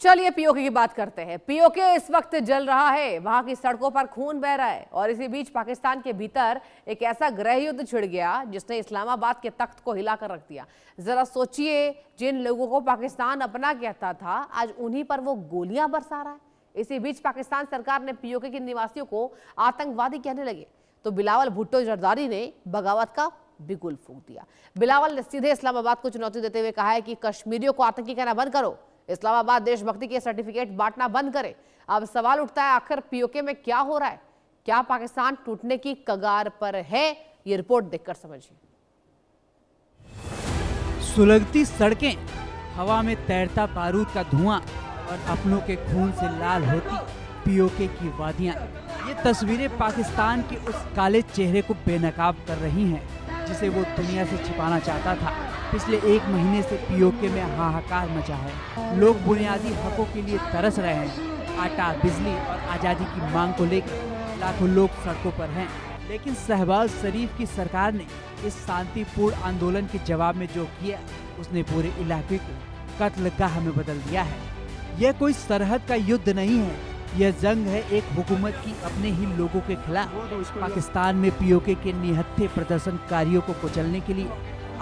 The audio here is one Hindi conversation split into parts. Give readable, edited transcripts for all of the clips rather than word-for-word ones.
चलिए पीओके की बात करते हैं। पीओके इस वक्त जल रहा है, वहां की सड़कों पर खून बह रहा है और इसी बीच पाकिस्तान के भीतर एक ऐसा गृह युद्ध छिड़ गया जिसने इस्लामाबाद के तख्त को हिलाकर रख दिया। जरा सोचिए, जिन लोगों को पाकिस्तान अपना कहता था आज उन्हीं पर वो गोलियां बरसा रहा है। इसी बीच पाकिस्तान सरकार ने पीओके के निवासियों को आतंकवादी कहने लगे तो बिलावल भुट्टो जरदारी ने बगावत का बिगुल फूंक दिया। बिलावल ने सीधे इस्लामाबाद को चुनौती देते हुए कहा है कि कश्मीरियों को आतंकी कहना बंद करो, इस्लामाबाद देशभक्ति के सर्टिफिकेट बांटना बंद करे। अब सवाल उठता है, आखिर पीओके में क्या हो रहा है? क्या पाकिस्तान टूटने की कगार पर है? ये रिपोर्ट देखकर समझिए। सुलगती सड़कें, हवा में तैरता बारूद का धुआं और अपनों के खून से लाल होती पीओके की वादियां। ये तस्वीरें पाकिस्तान के उस काले चेहरे को बेनकाब कर रही हैं जिसे वो दुनिया से छिपाना चाहता था। पिछले एक महीने से पीओके में हाहाकार मचा है। लोग बुनियादी हकों के लिए तरस रहे हैं। आटा, बिजली और आज़ादी की मांग को लेकर लाखों लोग सड़कों पर हैं। लेकिन शहबाज शरीफ की सरकार ने इस शांतिपूर्ण आंदोलन के जवाब में जो किया, उसने पूरे इलाके को कत्लगाह में बदल दिया है। यह कोई सरहद का युद्ध नहीं है, यह जंग है एक हुकूमत की अपने ही लोगों के खिलाफ। पाकिस्तान में पीओके के निहत्थे प्रदर्शनकारियों को कुचलने के लिए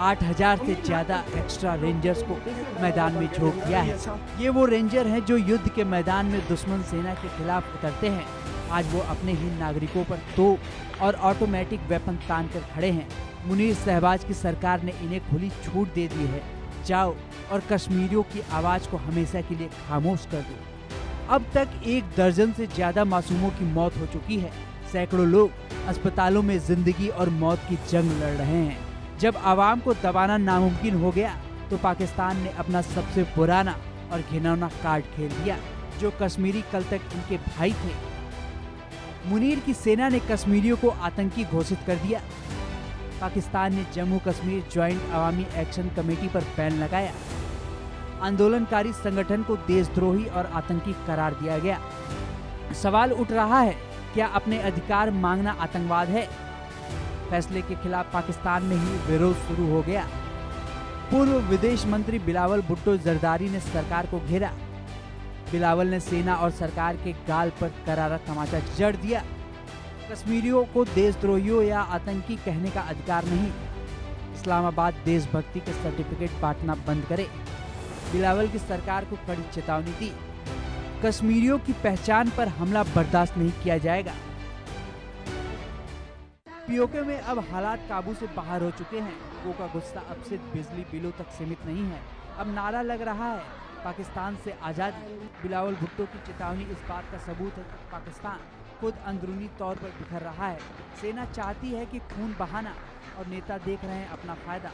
8000 से ज्यादा एक्स्ट्रा रेंजर्स को मैदान में झोंक दिया है। ये वो रेंजर हैं जो युद्ध के मैदान में दुश्मन सेना के खिलाफ उतरते हैं। आज वो अपने ही नागरिकों पर तोप और ऑटोमेटिक वेपन तान कर खड़े हैं। मुनीर शहबाज की सरकार ने इन्हें खुली छूट दे दी है, जाओ और कश्मीरियों की आवाज को हमेशा के लिए खामोश कर दो। अब तक 1 दर्जन से ज्यादा मासूमों की मौत हो चुकी है। सैकड़ों लोग अस्पतालों में जिंदगी और मौत की जंग लड़ रहे हैं। जब आवाम को दबाना नामुमकिन हो गया तो पाकिस्तान ने अपना सबसे पुराना और घिनौना कार्ड खेल दिया, जो कश्मीरी कल तक इनके भाई थे। मुनीर की सेना ने कश्मीरियों को आतंकी घोषित कर दिया। पाकिस्तान ने जम्मू कश्मीर ज्वाइंट अवामी एक्शन कमेटी पर बैन लगाया। आंदोलनकारी संगठन को देशद्रोही और आतंकी करार दिया गया। सवाल उठ रहा है, क्या अपने अधिकार मांगना आतंकवाद है? फैसले के खिलाफ पाकिस्तान में ही विरोध शुरू हो गया। पूर्व विदेश मंत्री बिलावल भुट्टो जरदारी ने सरकार को घेरा। बिलावल ने सेना और सरकार के गाल पर करारा तमाचा जड़ दिया। कश्मीरियों को देशद्रोहियों या आतंकी कहने का अधिकार नहीं। इस्लामाबाद देशभक्ति के सर्टिफिकेट बांटना बंद करे। बिलावल की सरकार को कड़ी चेतावनी दी, कश्मीरियों की पहचान पर हमला बर्दाश्त नहीं किया जाएगा। पीओके में अब हालात काबू से बाहर हो चुके हैं। लोगों का गुस्सा अब सिर्फ बिजली बिलों तक सीमित नहीं है, अब नारा लग रहा है पाकिस्तान से आज़ादी। बिलावल भुट्टो की चेतावनी इस बात का सबूत है कि पाकिस्तान खुद अंदरूनी तौर पर बिखर रहा है। सेना चाहती है कि खून बहाना और नेता देख रहे हैं अपना फायदा।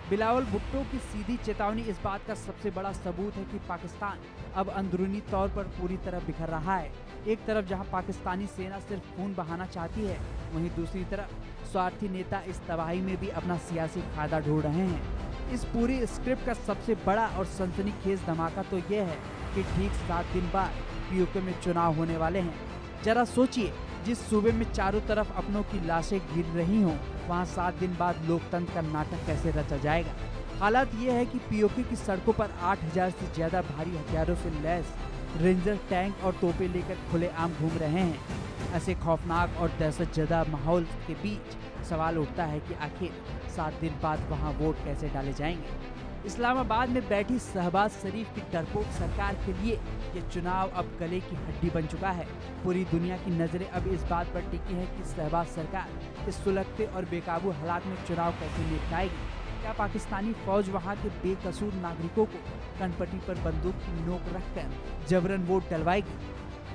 बिलावल भुट्टो की सीधी चेतावनी इस बात का सबसे बड़ा सबूत है कि पाकिस्तान अब अंदरूनी तौर पर पूरी तरह बिखर रहा है। एक तरफ जहां पाकिस्तानी सेना सिर्फ खून बहाना चाहती है, वहीं दूसरी तरफ स्वार्थी नेता इस तबाही में भी अपना सियासी फायदा ढूंढ रहे हैं। इस पूरी स्क्रिप्ट का सबसे बड़ा और सनसनीखेज धमाका तो यह है कि ठीक 7 दिन बाद पीओके में चुनाव होने वाले हैं। जरा सोचिए, जिस सूबे में चारों तरफ अपनों की लाशें गिर रही हों, वहां 7 दिन बाद लोकतंत्र का नाटक कैसे रचा जाएगा। हालात ये है कि पीओके की सड़कों पर 8000 से ज्यादा भारी हथियारों से लैस रेंजर टैंक और तोपें लेकर खुलेआम घूम रहे हैं। ऐसे खौफनाक और दहशतजदा माहौल के बीच सवाल उठता है कि आखिर 7 दिन बाद वहां वोट कैसे डाले जाएंगे। इस्लामाबाद में बैठी शहबाज शरीफ की डरपोक सरकार के लिए ये चुनाव अब गले की हड्डी बन चुका है। पूरी दुनिया की नजरें अब इस बात पर टिकी है कि शहबाज सरकार इस सुलगते और बेकाबू हालात में चुनाव कैसे निपटाएगी। क्या पाकिस्तानी फौज वहां के बेकसूर नागरिकों को कनपट्टी पर बंदूक की नोक रखकर जबरन वोट डलवाएगी,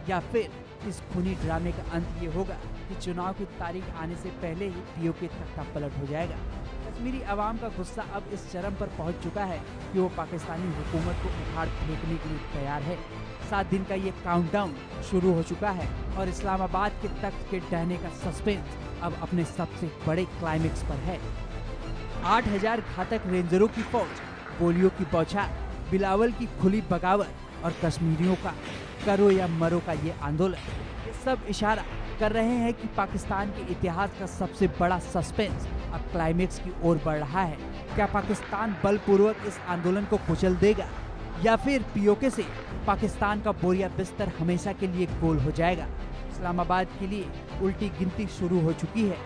या फिर इस खूनी ड्रामे का अंत ये होगा कि चुनाव की तारीख आने से पहले ही पीओके तक का पलट हो जाएगा। कश्मीरी आवाम का गुस्सा अब इस चरम पर पहुंच चुका है कि वो पाकिस्तानी हुकूमत को उखाड़ फेंकने के लिए तैयार है। 7 दिन का ये काउंटडाउन शुरू हो चुका है और इस्लामाबाद के तख्त के ढहने का सस्पेंस अब अपने सबसे बड़े क्लाइमेक्स पर है। 8000 घातक रेंजरों की फौज, गोलियों की बौछार, बिलावल की खुली बगावत और कश्मीरियों का करो या मरो का ये आंदोलन, ये सब इशारा कर रहे हैं कि पाकिस्तान के इतिहास का सबसे बड़ा सस्पेंस अब क्लाइमेक्स की ओर बढ़ रहा है। क्या पाकिस्तान बलपूर्वक इस आंदोलन को कुचल देगा या फिर पीओके से पाकिस्तान का बोरिया बिस्तर हमेशा के लिए गोल हो जाएगा। इस्लामाबाद के लिए उल्टी गिनती शुरू हो चुकी है।